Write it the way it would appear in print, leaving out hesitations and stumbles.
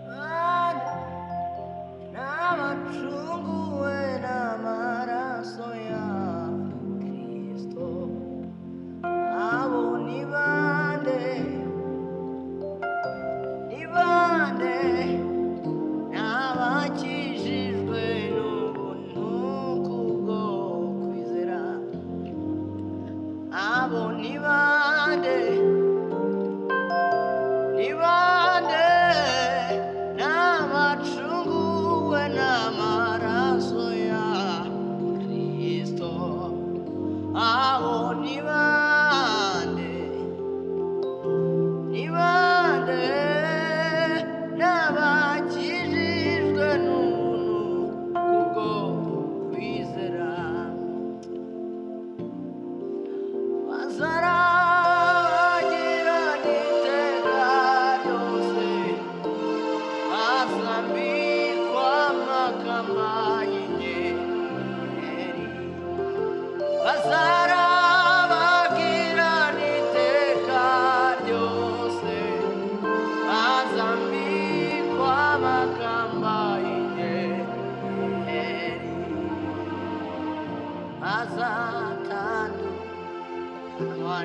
Bande n'abacunguwe n'amaraso ya Kristo, abo ni bande, ni bande n'abakijijwe n'ubuntu kubwo kwizera, abo ni bande, ni bande n'abacunguwe n'amaraso ya Kristo, abo ni bande, ni bande n'abakijijwe n'ubuntu kubwo kwizera, bazaragirana iteka ryose, bazambikwa amakamba y'inyenyeri, bazarabagirana iteka ryose, bazambikwa amakamba y'inyenyeri, bazatandukanywa